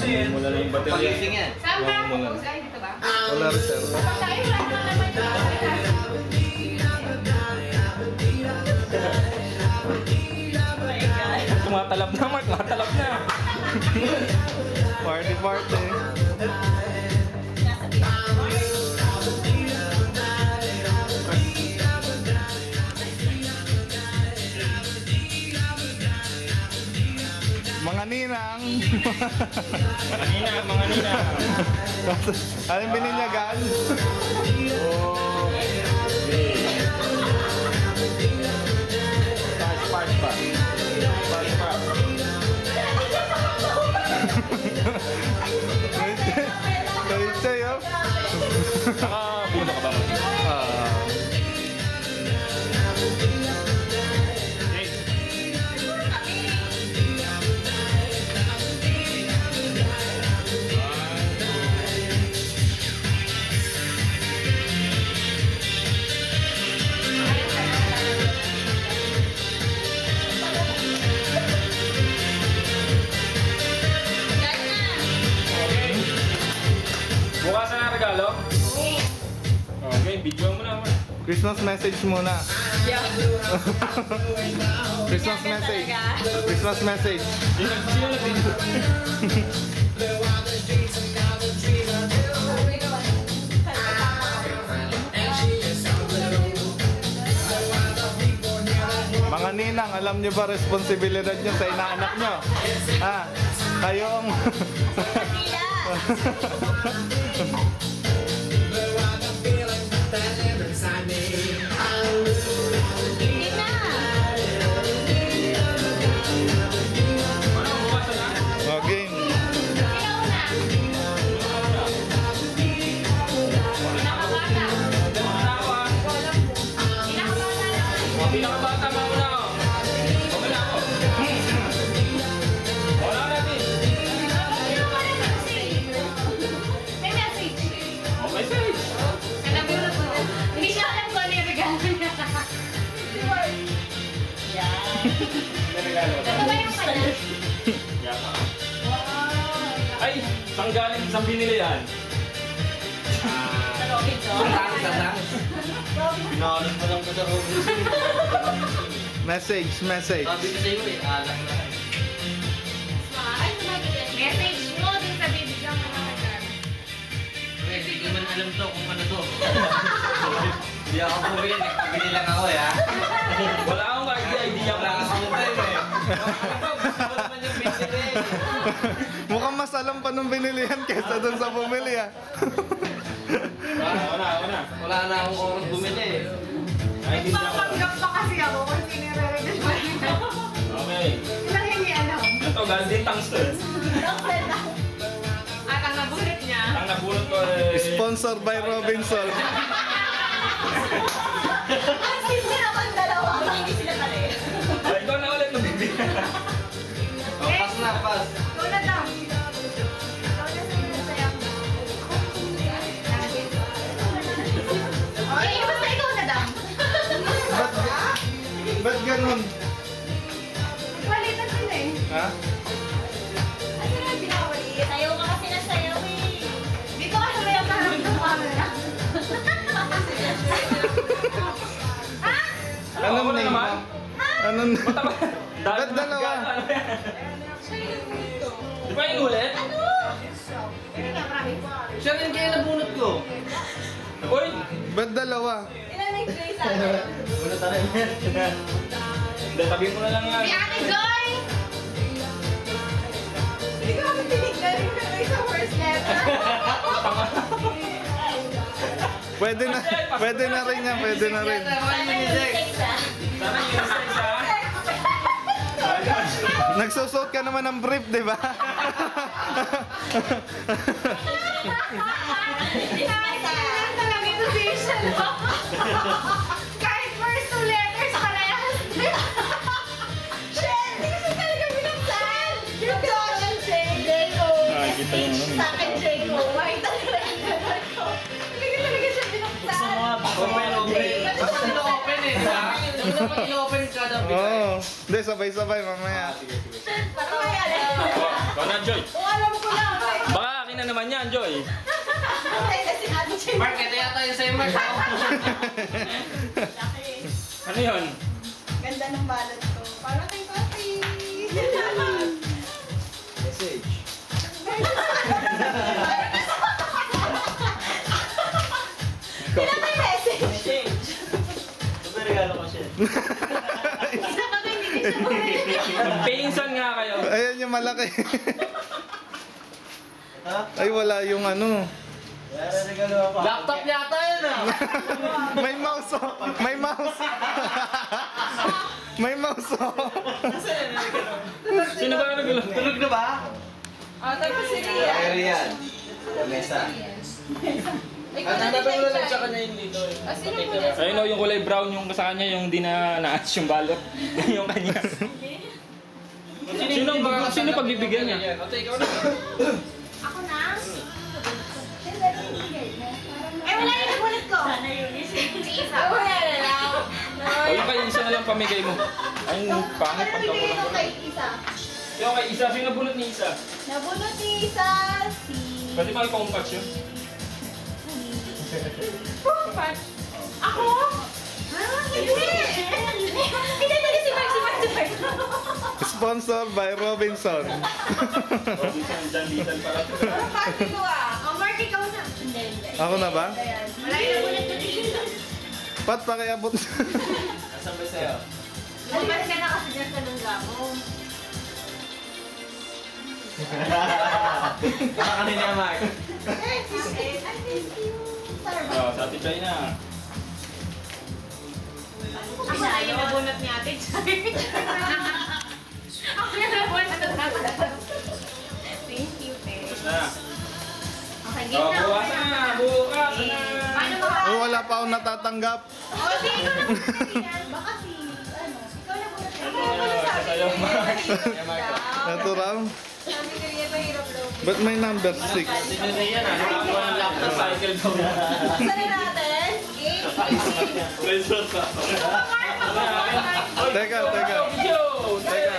Wala na yung baterya. Pag-ising yan. Saan ba? Ay, dito ba? Wala reserve. Tayo lang naman Tumatalab na, Mark. Tumatalab na. Party party. Mga ninang. Mga nina. Anong bininyagan? Oh. Spark pa. Choy-choy, oh. Nakabuna ka ba? Ah. Bukas na regalo? Okay, video mo na. Christmas message muna. Christmas message. Christmas message. Sino nag-video? Mga ninang, alam niyo ba responsibilidad niyo sa inaanak niyo? Ha? Kayo ang... Hindi na. Oh, game. Sino una? Pinakabata. Pinakabata mo na. Wala ako. Wala natin. May message. Oh, message. Nagulat mo. Hindi siya alam kung ano yung regalo niya. May regalo. Ito ba yung kanya? Yata. Wow. Ay, saan galing? Saan binili yan? Sa Robinson. Pinawalan mo lang ko sa Robinson. Message, message. Sabi ko sa'yo eh, alam na. Ay, message mo dun sa bibigyan mo ng regalo. Wait, hindi ko man alam to kung ano to. Hindi ako bumili, nagpabili lang ako eh ha. Wala akong idea. Wala ka sa time eh. Ano naman yung binili? Mukhang mas alam pa nung binili yan kesa dun sa bumili, ah. Wala. Wala na akong oras bumili eh. Ay, hindi na ako. Papanggap pa kasi ako kung sino yung re-regalo niya. Okay. Ilang hindi alam. Ito, galing din tungsten. At ang nabulit niya. Ang nabulot ko eh... Sponsored by Robinson. Ang simple naman dalawa. Hindi sila pala eh. Ay, ikaw na ulit magbibigyan. Oh, pass na, pass. Ikaw na daw. Ikaw na sa'yo na sayang. Okay, basta ikaw na daw. Ba't ganun? Palitan sila eh. Ha? Ano na yung pinakawaliit? Sayaw ka kasi na sayaw eh. Dito ka sayaw ka harap ng camera. Ha? Anong Ako na name naman? mo? Anong... Dahil Ba't dalawa? Di ba yung ulit? Ano? Hindi nga, marami. Siya rin kaya nabunot ko. Uy! Ba't dalawa? Ilan ang play sa akin? Bunot na rin yan. Hindi, tabi mo na lang yan. Si Ate Joy! Hindi ko kami tinignan yung nanoy sa first letter. Pwede na rin yan, pwede na rin. Sana yung isa-isa. Nagsusot ka naman ng brief, di ba? Kailangan talaga yung position mo. Kahit first two letters, parehas. Shit! Hindi kasi talaga binuksan. Yung Josh, J-O. kita yung ano. Sa akin, J-O. White ang letter ko. Hindi talaga siya binuksan. Open, open. Basta ino-open eh, di ba? Dapat ino-open ka daw. Oo. Hindi, sabay-sabay mamaya. Parang may alam. na, Joy. Oo, alam ko lang. Baka akin na naman yan, Joy. Ay, kasi Ate Chen. Mark, ito yata yung sa'yo, Mark. Ano yun? Ganda ng balot ko. Para kay Papi. Message. Kailan may message? Message. Ito ba regalo ko siya? Isa pa ba hindi siya bumili? Pinsan nga kayo. Ayan yung malaki. Ha? Ay, wala yung ano. Wala regalo ako. Laptop yata yun, ah. May mouse oh. May mouse. May mouse oh. Sino ba nagulong? Tulog na ba? Ah, tapos si Ria. Diary yan. Lamesa. Ikaw na din siya. kanya yung dito. Ah, sino po na? Ayun o, yung kulay brown yung sa kanya, yung di na naas yung balot. Yung kanya. Sino pagbibigyan niya? Ate, ikaw na. Ako na? Eh, wala yung nagulat ko. Sana yun. Isa. Wala na lang. O yung kay isa na lang pamigay mo. Ay, pangit Ano bibigay ko pagkakulang. kay Isa? Yung kay isa, sino bunot ni isa? Nabunot ni Isa si... Pwede pa ipang-patch yun. Pumpat. Ako? Ah, hindi. Hindi si Mark, si Mark, si Mark. Sponsored by Robinson. Robinson, John Little pala. Ano party ko ah? Oh, Mark, ikaw na. Hindi, hindi. Ako na ba? Ayan. Wala yung nagulat ko ni Isa. Pat, pakiabot. Asan ba sa'yo? Lumabas ka na kasi dyan sa lungga mo. Baka kanina, Mark. I miss you. Starbucks. Oh, sa Ate China. Ako na yung nabunot ni Ate Chay. Ako yung nabunot ng Ate. Thank you, te. Tapos na. Okay, Oh, game na. bukas na. Bukas na. Paano ba? Oh, wala pa akong natatanggap. Oh, sige, ikaw na muna yan. Baka si, ano, ikaw na muna. Ako Ano, muna sabi sa'yo, ko, Mark. mahirap daw. Ito raw. Sabi ko yan, mahirap daw. Ba't may number 6? Sino na yan, ah? Nakakuha ng laptop. Cycle daw. Buksan na natin. Game. Resort ka. Mark, Teka, teka. Yo! Teka.